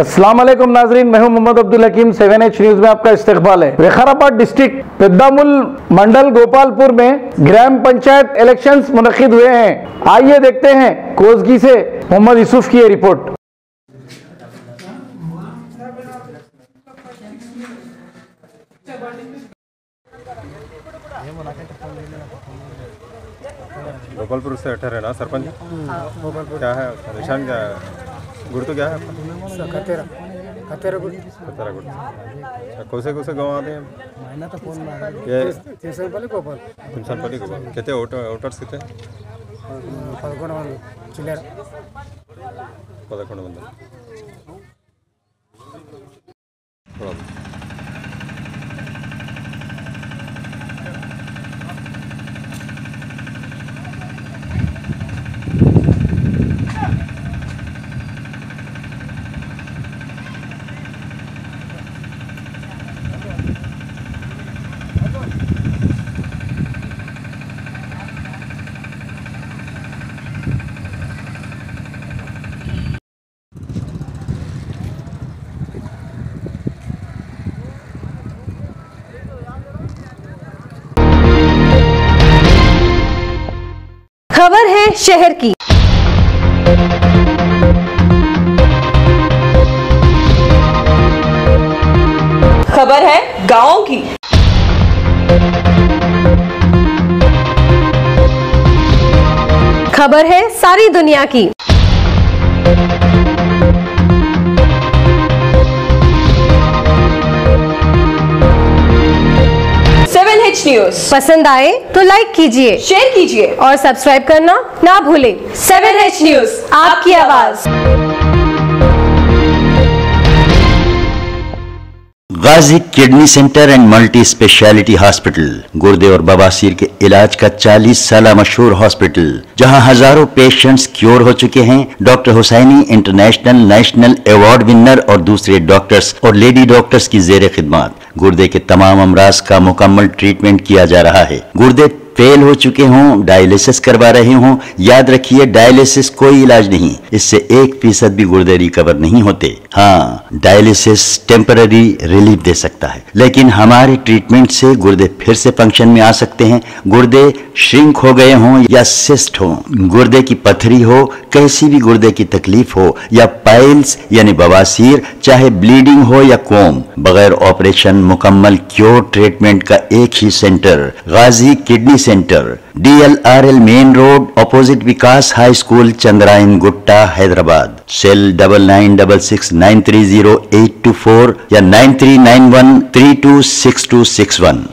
अस्सलाम वालेकुम नाजरीन, मैं हूं मोहम्मद अब्दुल हकीम। 7H न्यूज में आपका इस्तकबाल है। विकाराबाद डिस्ट्रिक्ट पेद्दामुल मंडल गोपालपुर में ग्राम पंचायत इलेक्शंस मुनक्किद हुए हैं। आइए देखते हैं कोसगी से मोहम्मद यूसुफ की ये रिपोर्ट। गोपालपुर से अठर है ना सरपंच? क्या है निशान, क्या है गुड़ तो क्या है? खतेरा गुड़। कौसे गाँव आते हैं ये? तिमसनपल्ली गोपाल। कितने वोटर्स कितने? 11 मंदी। खबर है शहर की। खबर है गांव की। खबर है सारी दुनिया की। न्यूज पसंद आए तो लाइक कीजिए, शेयर कीजिए और सब्सक्राइब करना ना भूलें। 7H न्यूज, आपकी आवाज। Ghazi kidney centre and multi speciality hospital, गुर्दे और बवासीर के इलाज का 40 साल मशहूर हॉस्पिटल, जहां हजारों पेशेंट्स क्योर हो चुके हैं। Doctor Hussaini international national award winner और दूसरे डॉक्टर्स और लेडी डॉक्टर्स की जेर खिदमत गुर्दे के तमाम अमराज का मुकम्मल ट्रीटमेंट किया जा रहा है। गुर्दे फेल हो चुके हों, डायलिसिस करवा रहे हों, याद रखिए डायलिसिस कोई इलाज नहीं, इससे 1% भी गुर्दे रिकवर नहीं होते। हाँ, डायलिसिस टेम्पररी रिलीफ दे सकता है, लेकिन हमारे ट्रीटमेंट से गुर्दे फिर से फंक्शन में आ सकते हैं। गुर्दे श्रिंक हो गए हों या सिस्ट हो, गुर्दे की पथरी हो, कैसी भी गुर्दे की तकलीफ हो, या पाइल्स यानी बवासीर, चाहे ब्लीडिंग हो या कोम, बगैर ऑपरेशन मुकम्मल क्योर ट्रीटमेंट का एक ही centre, Ghazi kidney centre, DLRL main road, opposite Vikas high school, Chandrayangutta, Hyderabad. Cell 9966930824 या 9391326261।